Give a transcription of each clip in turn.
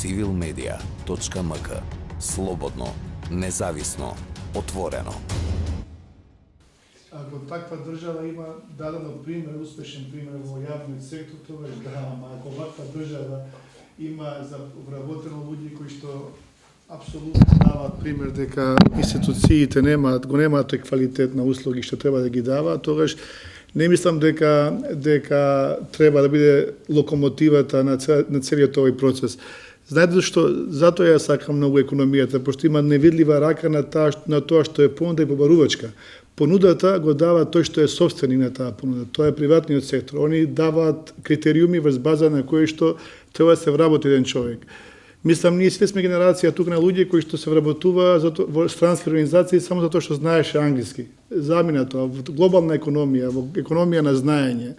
civilmedia.mk. Slobodno, nezavisno, otvoreno. Ako takva država ima dadano primjer, uspješan primjer u javnom sektoru, to već dama. Ako ovakva država ima za vravoteno ljudi koji što apsolutno dava primjer deka institucijite nemate kvalitetna uslugi što treba da gi dava, togaž ne mislim deka treba da bude lokomotivata na cijeli ovaj proces. Znate što, zato ja sakam mnogo ekonomijata, pošto ima nevidljiva raka na to što je ponuda i pobaruvačka. Ponudata go dava to što je sopstveni na ta ponuda, to je privatni od sektora. Oni davat kriterijumi vrz baza na koje što treba se vraboti jedan čovjek. Mislim, nije sve sme generacija tuк na ljudi koji što se vrabotuva v stranske organizacije samo zato što znaješ anglijski. Zamjena to, globalna ekonomija na znanje,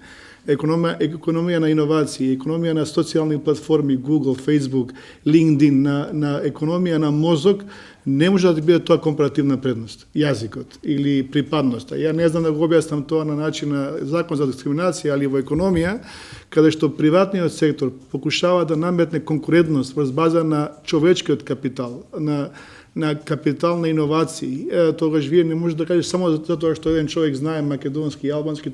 ekonomija na inovaciji, ekonomija na socijalnim platformi, Google, Facebook, LinkedIn, na ekonomija na mozog, ne može da biti to komparativna prednost, jazikot ili pripadnost. Ja ne znam da ga objasnim to na način na zakon za diskriminaciju, ali u ekonomija, kada što privatni sektor pokušava da nametne konkurentnost vrz baza na čovečki od kapital, na kapital na inovaciji, toga živije ne može da kažeš samo zato što jedan čovjek zna makedonski i albanski,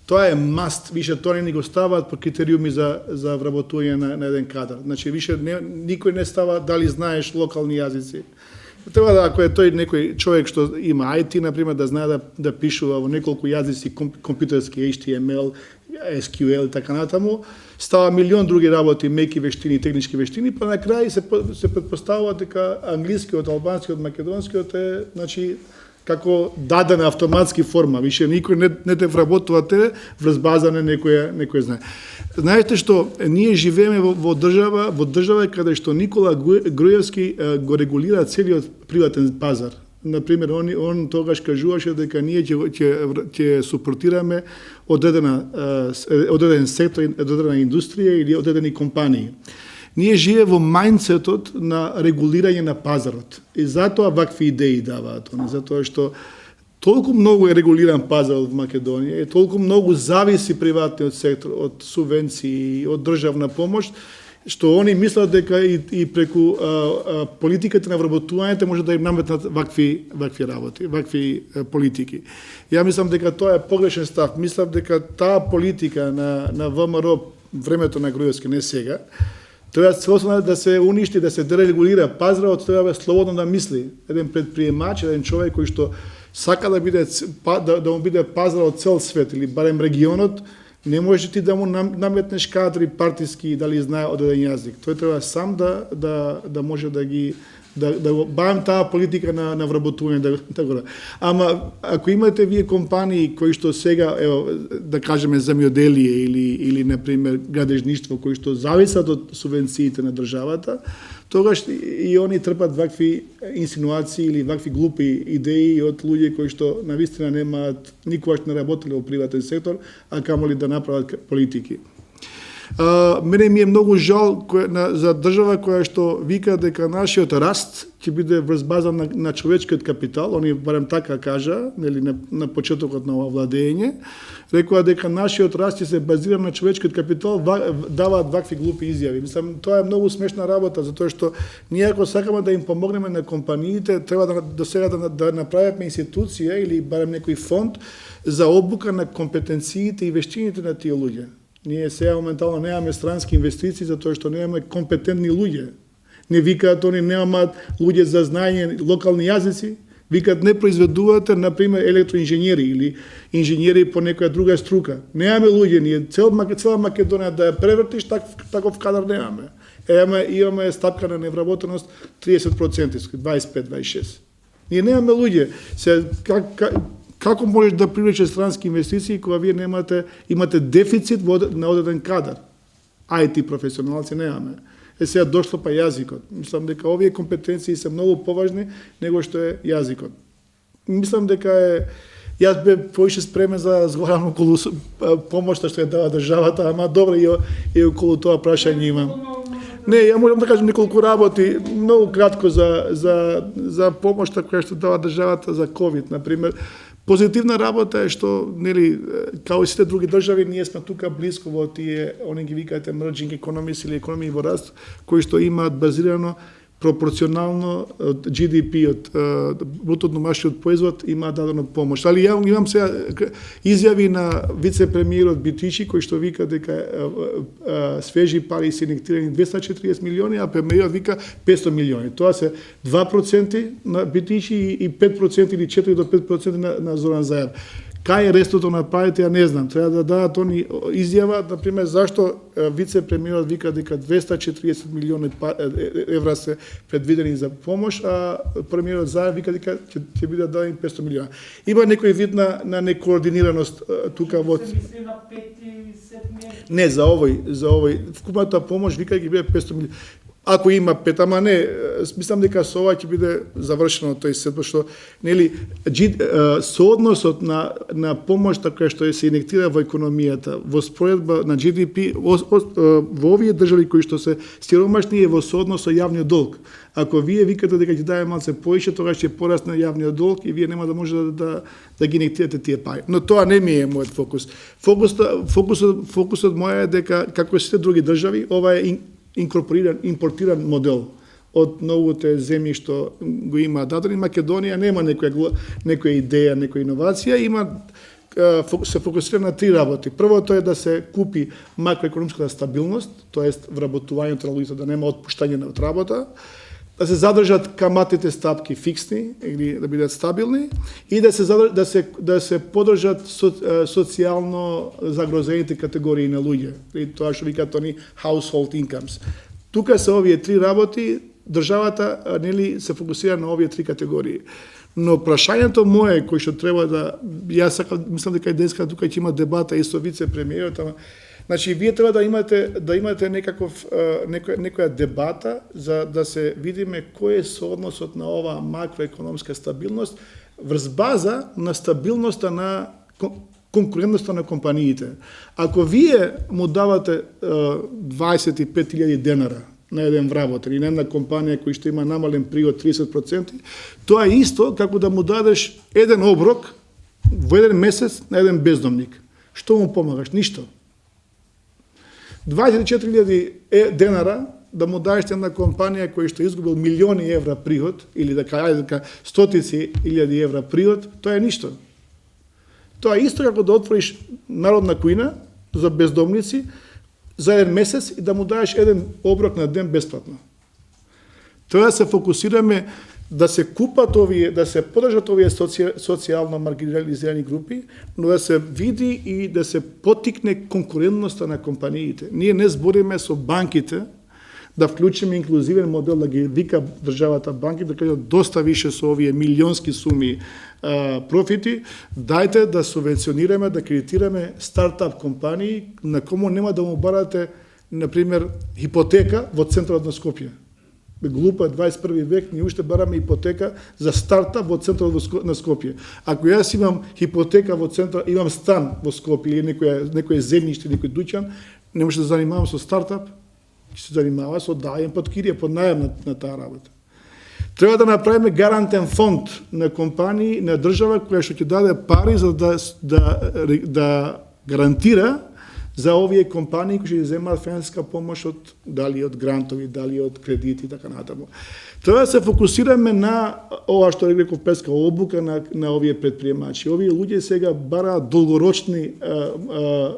to je must, više to ne nego stavati po kriterijumi za vrabotuje na jedan kadar. Znači, više niko ne stava da li znaješ lokalni jazici. Treba da, ako je to neki čovjek što ima IT, na primjer, da zna da pišu nekoliko jazici kompjuterski, HTML, SQL i tako natamo, stava milion drugi raboti, meki veštini, tehnički veštini, pa na kraju se pretpostavlja deka anglijski od albanski, od makedonski, znači, kako dadana automatski forma, više niko ne te vrabotuvate vrz bazane nekoje zna. Znate što, nije živeme vo države kada što Nikola Grujevski go regulira cijeli privatni pazar. Naprimjer, on toga kažuvaše da nije će suportirame određen sektor, određena industrije ili određeni kompaniji. Nije žive mindsetot na reguliranje na pazarot. I zato ovakve ideje dava to. Zato što toliko mnogo je reguliran pazar od Makedonije i toliko mnogo zavisi privatni od sektora, od subvenciji, od državna pomoć, što oni misle da i preko politikate na vrabotuvanje može da im nametnat vakvi raboti, vakvi politiki. Ja mislim da to je pogrešen stav. Mislim da ta politika na VMRO vremeto na Grujevski, ne сега, treba celosno da se uništi, da se deregulira pazar, treba slobodno da misli. Jedan predprijemač, jedan čovjek koji što saka da mu bude pazar od cel svet ili barem regionot, ne može ti da mu nametneš kadri partijski da li zna određen jezik. To je treba sam da može da bavim ta politika na vrabotuvanje. Ama ako imate vi kompaniji koji što сега, evo, da kažeme zemljodelije ili na primjer gradežništvo koji što zavisa od subvencijite na državata, toga i oni trpat vakvi insinuaciji ili vakvi glupi ideji od ljudi koji što na vistina nema nikovaš ne rabotili u privatni sektor, a kamoli da napravati politiki. Mene mi je mnogo žal za država koja što vika дека našиот rast će bude vrz bazan na човечки kapital, oni barem така кажа, на почетокот на овладење, рекоа дека нашиот раст ќе се базира на човечки капитал, даваат вакви глупи изјави. Мислам, тоа е многу смешна работа, затоа што ние ако сакаме да им помогнеме на компаниите, треба до сега да направиме институција или барем некој фонд за обука на компетенциите и вештините на тие луѓе. Ние сега моментално немаме странски инвестиции, затоа што немаме компетентни луѓе. Не викаат, они немаат луѓе за знање локални јазици, викаат не произведувате, например, електроинженери или инженери по некоја друга струка. Немаме луѓе, ние цела Македонија да ја превртиш, таков кадар немаме. Имаме стапка на невработеност 30%, 25-26%. Ние немаме луѓе. Како можеш да привлечеш странски инвестиции кога вие имате дефицит на одреден кадар? IT професионалци немаме. Сега дошло па јазикот. Мислам дека овие компетенции се многу поважни него што е јазикот. Мислам дека јас бе повише спремен за да разговарам околу помошта што ја дава државата, ама добро и околу тоа прашање имам. Не, ја можам да кажам неколку работи, многу кратко за помошта која што дава државата за COVID, например. Позитивна работа е што, нели, као и сите други држави, ние сме тука близко во тие, они ги викаат emerging economies или економии во раст, кои што имаат базирано пропорционално од GDP, од брутно домашниот производ, има дадено помош. Али ја имам сега изјави на вице-премиерот Битичи, кој што вика дека свежи пари се инектирани 240 милиони, а премиерот вика 500 милиони. Тоа се 2% на Битичи и 5% или 4 до 5% на Зоран Заев. Кај е рестото направите, ја не знам. Треба да дадат они изјава, например, зашто вице-премиерот вика дека 240 милиони евра се предвидени за помош, а премиерот Заев вика дека ќе биде дадени 500 милиона. Има некој вид на некоординираност тука во... Се мисли на 5 и 7 месеци? Не, за овој. Вкупната помош вика ќе биде 500 милиона. Ако има 5, ама не, мислам дека со ова ќе биде завршено тој сет, што нели соодносот на помошта која што се инектира во економијата, во споредба на GDP, во овие држави кои што се сиромашни е во сооднос со јавниот долг. Ако вие викате дека ќе даде малце поише, тогаш ќе порасне јавниот долг и вие нема да може да ги инектирате тие пари. Но тоа не ми е мојот фокус. Фокусот мој е дека како сите други држави, ова е импортиран модел од новите земји што го има дадени. Македонија нема некоја идеја, некоја иновација, се фокусира на три работи. Првото е да се купи макроекономската стабилност, тоест вработувањето на луѓето да нема отпуштање од работа, да се задржат каматните стапки фиксни или да бидат стабилни и да се подржат социјално загрозените категории на луѓе. Тоа што викаат они household incomes. Тука се овие три работи, државата нели се фокусира на овие три категории. Но прашањето мое кој што треба да мислам дека и денеска тука ќе има дебата и со вице-премиерот, значи, вие треба да имате некоја дебата за да се видиме кој е соодносот на оваа макроекономска стабилност врз база на стабилноста на конкурентноста на компаниите. Ако вие му давате 25.000 денара на еден вработен или на една компанија кој што има намален приход 30%, тоа е исто како да му дадеш еден оброк во еден месец на еден бездомник. Што му помагаш? Ништо. 24.000 денара да му даеш една компанија која што изгубил милиони евра приход, или дека стотици илјади евра приход, тоа е ништо. Тоа е исто како да отвориш народна кујна за бездомници за еден месец и да му даеш еден оброк на ден бесплатно. Тоа се фокусираме да се купат овие, да се подржат овие социјално маргинализирани групи, но да се види и да се потикне конкурентноста на компаниите. Ние не збориме со банките да вклучиме инклузивен модел, да ги вика државата банки, да кажат доста више со овие милионски суми профити, дајте да субвенционираме, да кредитираме стартап компании на кому нема да му барате, например, хипотека во центарот на Скопје. Глупо е 21 век, ние уште бараме ипотека за стартап во центарот на Скопје. Ако јас имам хипотека во центар, имам стан во Скопје или некој земјиште, некој дуќан, не може да занимавам со стартап, ќе се занимава со дајем под кирија, под најам на таа работа. Треба да направиме гарантен фонд на компании, на држава која што ќе даде пари за да гарантира за овие компании кои ќе земаат финансиска помош дали од грантови, дали од кредити и така натаму. Треба да се фокусираме на ова што реков Песка, обука на овие предприемачи. Овие луѓе сега бараат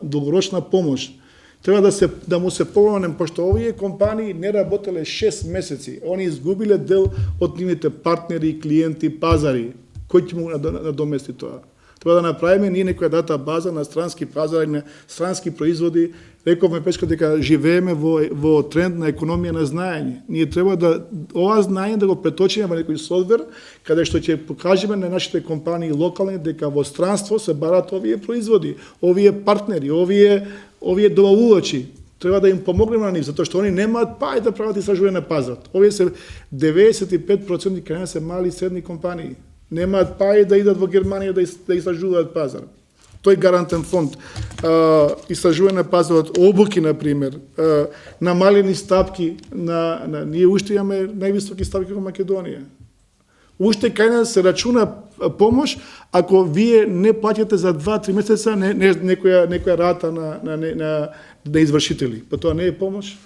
долгорочна помош. Треба да му се помогнем, пошто овие компании не работеле 6 месеци. Они изгубиле дел од нивните партнери, клиенти, пазари. Кој ќе му надомести тоа? Треба да направиме ние некоја дата база на странски пазари, на странски производи. Рековме Пешко дека живееме во тренд на економија на знаење. Ние треба да ова знаење да го преточиме во некој софтвер, каде што ќе покажеме на нашите компании локални дека во странство се барат овие производи, овие партнери, овие добавувачи. Треба да им помогнеме на нив, затоа што они немаат пари да прават истражување на пазарот. Овие се 95% кај се мали и средни компании. Немаат пари да идат во Германија да истражуваат пазар. Тој гарантен фонд, истражување на пазарот, обуки, например, намалени стапки, ние уште имаме највисоки стапки во Македонија. Уште кај нас се рачуна помош ако вие не плаќате за 2-3 месеца некоја рата на извршители. Па тоа не е помош.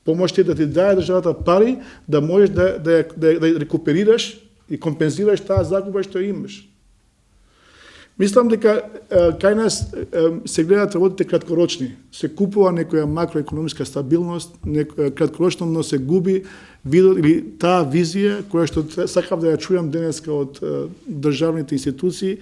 Помош е да ти даде државата пари да можеш да рекуперираш и компензираш таа загуба што имаш. Мислам дека кај нас се гледаат работите краткорочни. Се купува некоја макроекономиска стабилност, краткорочно, но се губи видот или таа визија која што сакав да ја чујам денеска од државните институции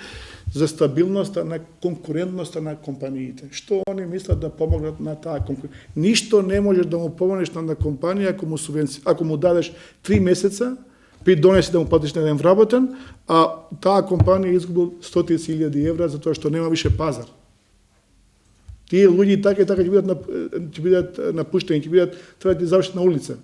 за стабилноста на конкурентноста на компаниите. Што они мислат да помогнат на таа конкуренција? Ништо не можеш да му помогнеш на компанија ако му дадеш 3 месеца при донеси да му платиш на еден вработен, а таа компанија изгубил 100.000 евра затоа што нема више пазар. Тие луѓе така и така ќе бидат напуштени, треба да завршат на улица.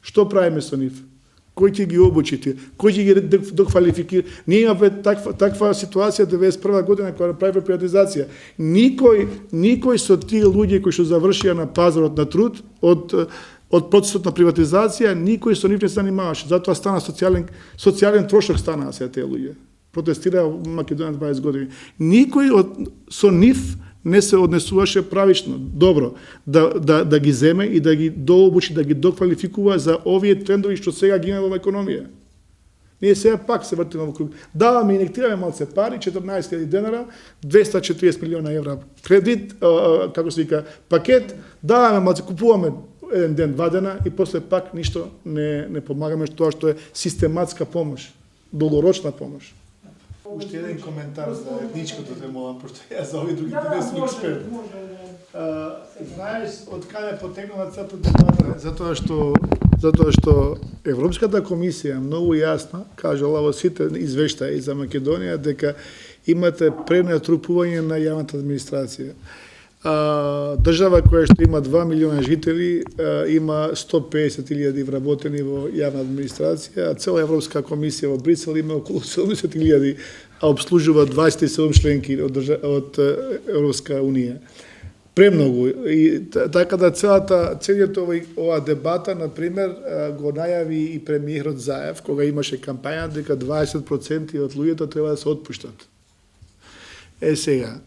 Што правиме со нив? Кој ќе ги обучи тие? Кој ќе ги доквалификира? Ние имаме таква ситуација 91 година кога правиме приватизација. Никој со тие луѓе кои што завршија на пазарот на труд од процесот на приватизација, никој со нив не се занимаваше. Затоа стана социјален трошок станаа се тие луѓе. Протестираа во Македонија 20 години. Никој со нив не се однесуваше правично, добро, да ги земе и да ги дообучи, да ги доквалификува за овие трендови што сега ги имаме во економија. Ние сега пак се вртиме во круг. Даваме, инектираме малце пари, 14.000 денара, 240 милиона евра кредит, како се вика, пакет, даваме малце, купуваме еден ден, 2 дена и после пак ништо не помагаме тоа што е систематска помош, долгорочна помош. Уште еден коментар за етничкото те молам, пошто ја за овие другите не сум експерт. Знаеш, од каде потегнува цата дебата? Затоа што Европската комисија многу јасно кажала во сите извештаи за Македонија дека имате пренатрупување на јавната администрација. Држава која што има 2 милиона жители, има 150.000 вработени во јавна администрација, а цела Европска комисија во Брисел има околу 70.000, а обслужува 27 членки од Европска унија. Премногу. И така да целиот ова дебата, например, го најави и премиерот Заев, кога имаше кампања дека 20% од луѓето треба да се отпуштат. Сега,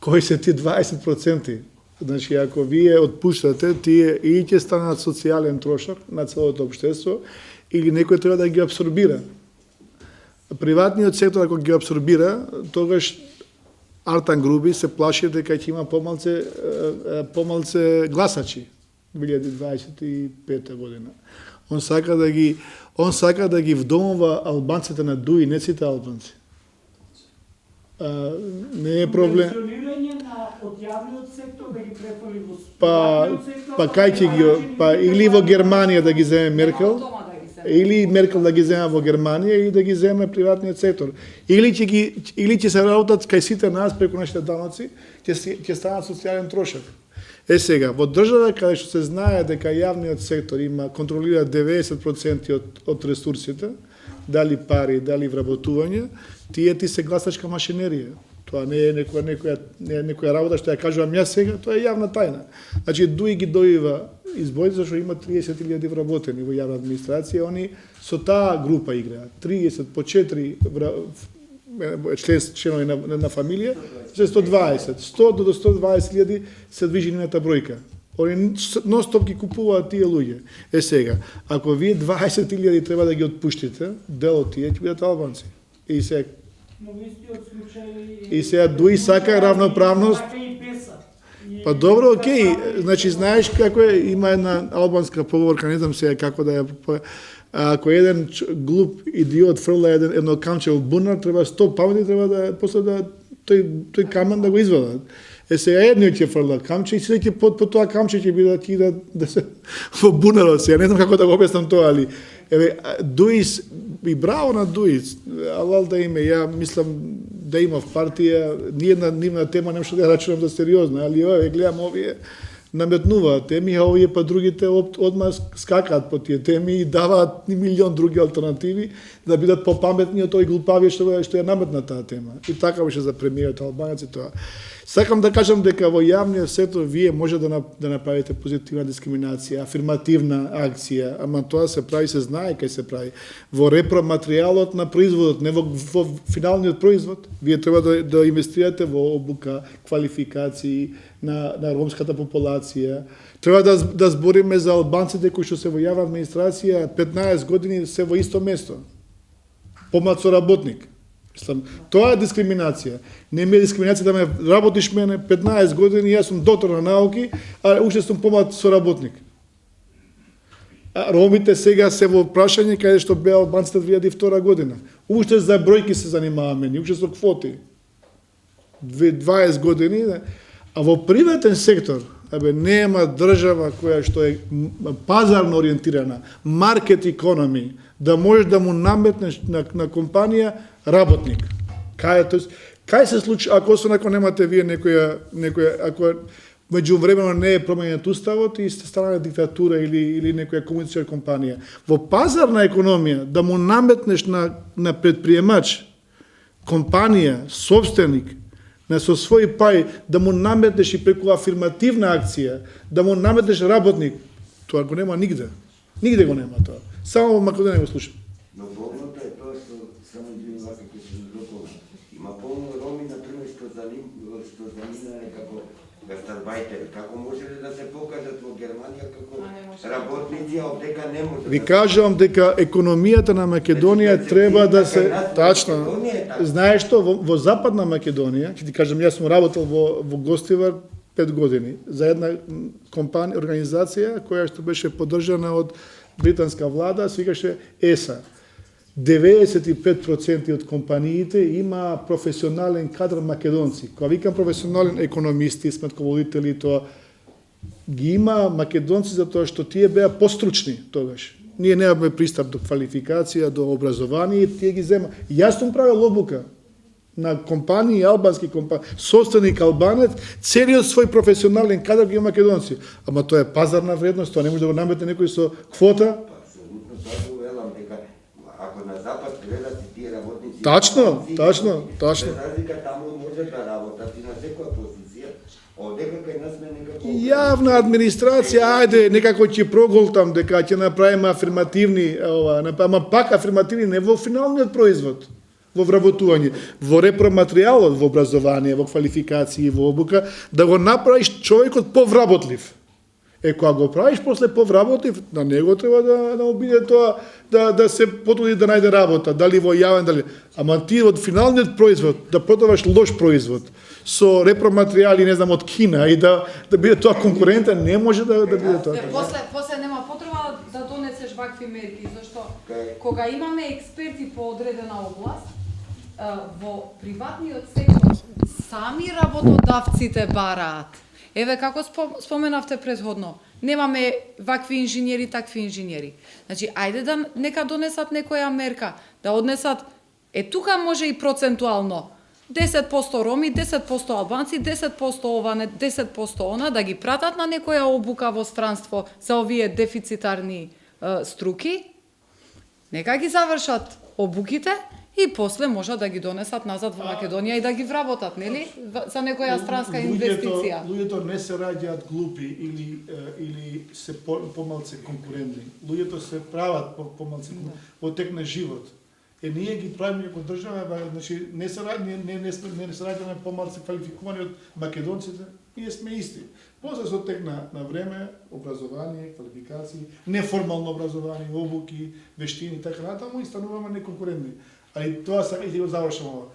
кои се ти 20%? Значи, ако вие отпуштате, тие или ќе станат социјален трошок на целото општество, или некој треба да ги абсорбира. Приватниот сектор, ако ги абсорбира, тогаш Артан Груби се плаши дека ќе има помалце гласачи 2025 година. Он сака да ги вдомува албанците на Дуи, не сите албанци. Не е проблем. Пенсионирање од јавниот сектор да ги префали во па кај ќе ги или во Германија да ги земе Меркел, или Меркел да ги земе во Германија или да ги земе приватниот сектор. Или ќе се работат кај сите нас преку нашите даноци, ќе станат социјален трошок. Сега, во држава каде што се знае дека јавниот сектор контролира 90% од ресурсите, дали пари, дали вработување, ти се гласачка машинерија. Тоа не е некоја работа што ја кажувам јас сега, тоа е јавна тајна. Значи, Дуи ги добива изборите зашто има 30.000 вработени во јавна администрација, они со таа група играат. 30 по 4 членови на фамилија, се 120. 100 до 120.000 се движи нивната бројка. Они нон-стоп ги купуваат тие луѓе. Сега, ако вие 20.000 треба да ги отпуштите, дел од тие ќе бидат албанци. И сега Дуи сака равноправност. Па добро, окей, значи знаеш како е, има една албанска поговорка, не знам сега како да ја... Ако еден глуп идиот фрла едно камче во бунар, треба 100 памети, треба да после да тој камен да го извадат. Сега едниот ќе фрла камче и сите по тоа камче ќе бидат да се во бунарот. Сега не знам како да го објаснам тоа, али Дуис и браво на Дуис, алал да име, ја мислам да има в партија, ниједна нивна тема не може да ја рачунам за сериозна, али гледам овие наметнуваат теми, а овие па другите одма скакаат по тие теми и даваат милион други алтернативи да бидат попаметни од тој глупавија што ја наметна таа тема. И така беше за премиерот албанец и тоа. Сакам да кажам дека во јавниот сектор вие може да направите позитивна дискриминација, афирмативна акција, ама тоа се прави, се знае кај се прави. Во репроматеријалот на производот, не во финалниот производ. Вие треба да инвестирате во обука, квалификации на ромската популација. Треба да збориме за албанците кои што се во јавна администрација 15 години се во исто место. Помлад соработник. Тоа е дискриминација. Не ми е дискриминација да ме работиш мене 15 години, јас сум доктор на науки, а уште сум помлад соработник. А ромите сега се во прашање каде што беа албанците 2002 година. Уште за бројки се занимаваме, уште со квоти. 20 години, а во приватен сектор, нема држава која што е пазарно ориентирана, маркет економи, да можеш да му наметнеш на компанија работник. Кај се случи, ако немате вие некоја ако меѓувремено не е променет уставот и сте станала диктатура или некоја комунистичка компанија. Во пазарна економија да му наметнеш на предприемач, компанија, собственик, со свој пај, да му наметнеш и преку афирмативна акција, да му наметнеш работник, тоа го нема нигде. Нигде го нема тоа. Само во Македонија го слушам. Но главното е тоа што само един вака ќе се дополни. Има полно роми, например, што заминале како гастарбајтери. Како може да се покажат во Германија како работници, а дека не може. Ви кажувам дека економијата на Македонија треба да се тачно. Знаеш што, во Западна Македонија, ќе ти кажам, јас сум работел во Гостивар 5 години за една компанија, организација која што беше поддржана од британска влада, се викаше ЕСА. 95% од компаниите има професионален кадар македонци. Кога викам професионален, економисти, сметководители, тоа ги има македонци затоа што тие беа постручни тогаш. Ние немаме пристап до квалификација, до образование, тие ги зема. Јас сум правил обука на компании, албански компании, собственик албанец, целиот свој професионален кадар ги има македонци. Ама тоа е пазарна вредност, тоа не може да го наметне некој со квота. Апсолутно тоа го велам дека ако на запад гледате тие работници, Тачно. без разлика таму може да работат и на секоја позиција. Одека кај нас ме некако Јавна администрација, ајде, некако ќе проголтам дека ќе направиме афирмативни, ама пак афирмативни не во финалниот производ, во вработување, во репроматеријалот, во образование, во квалификации, во обука, да го направиш човекот повработлив. Кога го правиш после повработлив, на него треба да обиде тоа, да се потруди да најде работа, дали во јавен, дали. Ама ти од финалниот производ, да продаваш лош производ, со репроматеријали, не знам, од Кина и да биде тоа конкурентен, не може да биде тоа. После нема потреба да донесеш вакви мерки, зашто кога имаме експерти по одредена област, во приватниот сектор сами работодавците бараат. Еве како споменавте претходно, немаме вакви инженери, такви инженери. Значи, ајде нека донесат некоја мерка, да однесат, тука може и процентуално, 10% роми, 10% албанци, 10% ова, 10% она, да ги пратат на некоја обука во странство за овие дефицитарни струки, нека ги завршат обуките, и после може да ги донесат назад во Македонија и да ги вработат, нели? За некоја странска инвестиција. Луѓето не се раѓаат глупи или се помалце конкурентни. Луѓето се прават помалце во тек на живот. Ние ги правиме како држава, значи не се раѓаме помалце квалификувани од македонците, ние сме исти. После со тек на време, образование, квалификации, неформално образование, обуки, вештини, така натаму и стануваме неконкурентни. Али тоа сакам да го завршам ова.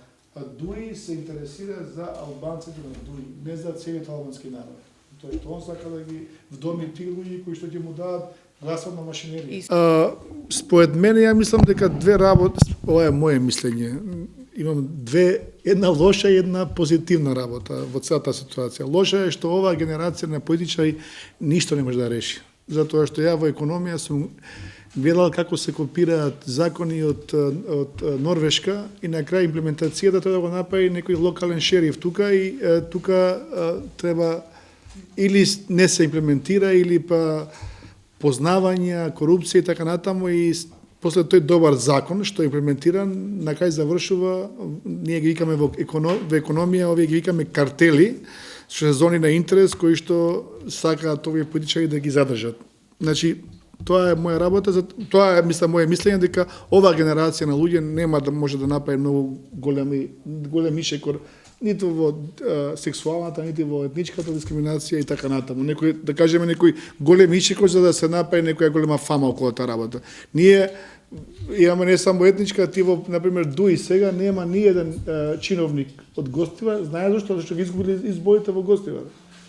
Дуи се интересира за албанците на Дуи, не за целиот албански народ. Тоа што он сака да ги вдоми тие луѓе кои што ќе му дадат гласот на машинерија. Според мене, ја мислам дека две работи, ова е моје мислење, имам една лоша и една позитивна работа во целата ситуација. Лоша е што оваа генерација на политичари ништо не може да реши. Затоа што ја во економија сум гледал како се копираат закони од Норвешка и на крај имплементацијата треба да го направи некој локален шериф тука и тука треба или не се имплементира или па познавања, корупција и така натаму и после тој добар закон што е имплементиран, на кај завршува, ние ги викаме во економија, овие ги викаме картели, што е зони на интерес кои што сакаат овие политичари да ги задржат. Значи, тоа е моја работа, тоа е моje мислење дека оваа генерација на луѓе нема да може да направи многу голем ишекор ниту во сексуалната, ниту во етничката дискриминација и така натаму. Некој, да кажеме, некој голем ишекор за да се направи некоја голема фама околу таа работа. Ние имаме не само етничка, ти во, например, ДУИ сега нема ни еден чиновник од Гостива, знае зашто? Зашто ги изгубили изборите во Гостива.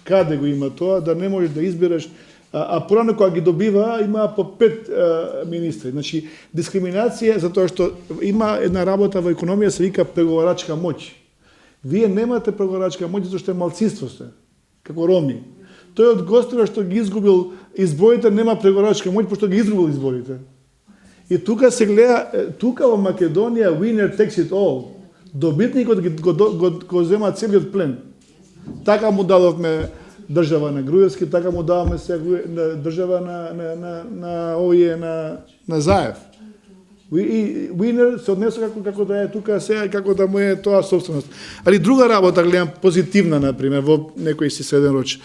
Каде го има тоа, да не можеш да избереш, а порано кога ги добива, има по 5 министри. Значи, дискриминација, затоа што има една работа во економија, се вика преговарачка моќ. Вие немате преговарачка моќ, затоа што е малцинство сте, како роми. Тој од Гостива што ги изгубил изборите, нема преговарачка моќ, пошто ги изгубил изборите. И тука се гледа, тука во Македонија, winner takes it all. Добитникот го зема целиот плен. Така му дадовме држава на Груевски, така му даваме сега држава на Заев. Winner се однесува како да е тука сега, како да му е тоа собственост. Али друга работа, гледам позитивна, например, во некој си седен роч.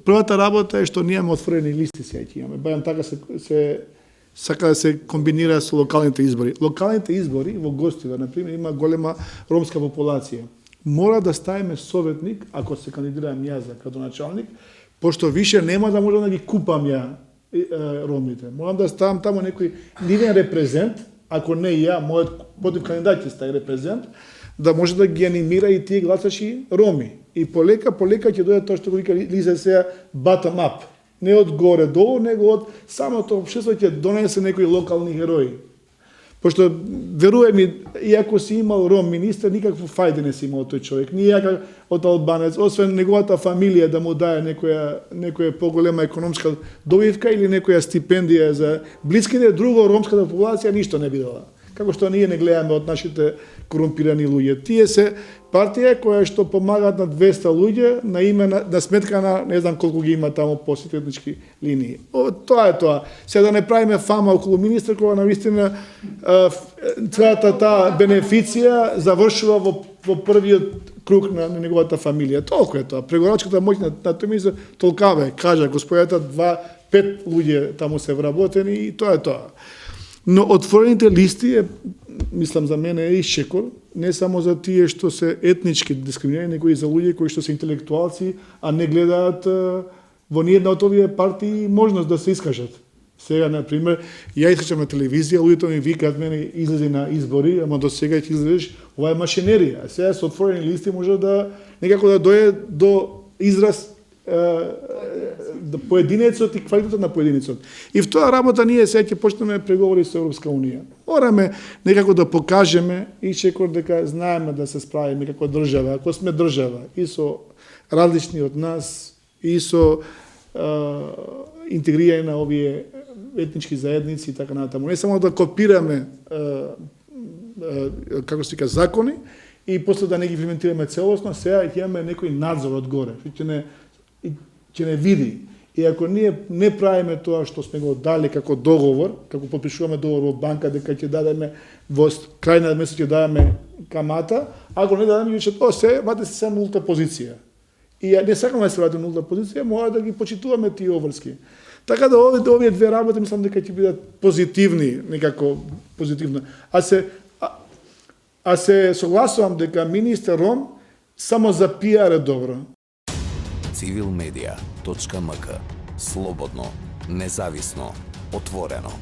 Првата работа е што ние имаме отворени листи сега ќе имаме. Барем така сака да се комбинира со локалните избори. Локалните избори во Гостива, например, има голема ромска популација. Мора да ставиме советник, ако се кандидирам јас за градоначалник, пошто више нема да можам да ги купам ја ромите. Морам да ставам таму некој нивен репрезент, ако не ја, мојот против кандидат ќе стаи репрезент, да може да ги анимира и тие гласачи роми. И полека ќе дојде тоа што го вика Лиза сега bottom up. Не од горе долу, него од самото општество ќе донесе некои локални герои. Пошто, веруе ми, иако си имал ром министр, никакво фајде не си имал тој човек. Нијакак од албанец, освен неговата фамилија да му дае некоја поголема економска добивка или некоја стипендија за блиските, друго ромската популација ништо не видела. Како што ние не гледаме од нашите корумпирани луѓе. Тие се партија која што помагаат на 200 луѓе на име на сметка на не знам колку ги има таму по сите етнички линии. Тоа е тоа. Сега да не правиме фама околу министр кога навистина целата таа бенефиција завршува во првиот круг на неговата фамилија. Толку е тоа. Преговарачката моќ на тој министр толкава е. Кажа господјата 5 луѓе таму се вработени и тоа е тоа. Но отворените листи мислам за мене е ишекор, не само за тие што се етнички дискриминирани, него и за луѓе кои што се интелектуалци, а не гледаат во ниедна од овие партии можност да се искажат. Сега, например, ја искачам на телевизија, луѓето ми викаат мене излези на избори, ама до сега ќе излезеш, ова е машинерија. Сега со отворени листи може да некако да дојде до израз поединецот и квалитетот на поединецот. И в тоа работа ние сега ќе почнеме преговори со Европска унија. Мораме некако да покажеме и чекор дека знаеме да се справиме како држава, ако сме држава и со различни од нас и со интегрирање на овие етнички заедници и така натаму. Не само да копираме како се вика закони и после да не ги имплементираме целосно, сега ќе имаме некој надзор одгоре, што ќе не види. И ако ние не правиме тоа што сме го дали како договор, како подпишуваме договор во банка дека ќе дадеме во крај на месец ќе дадеме камата, ако не дадеме ќе вате се нулта позиција. И не сакаме да се врати нулта позиција, мора да ги почитуваме тие обврски. Така да овие две работи мислам дека ќе бидат позитивни, некако позитивно. А се согласувам дека министер Ром само за пиар е добро. civilmedia.mk. Слободно, независно, отворено.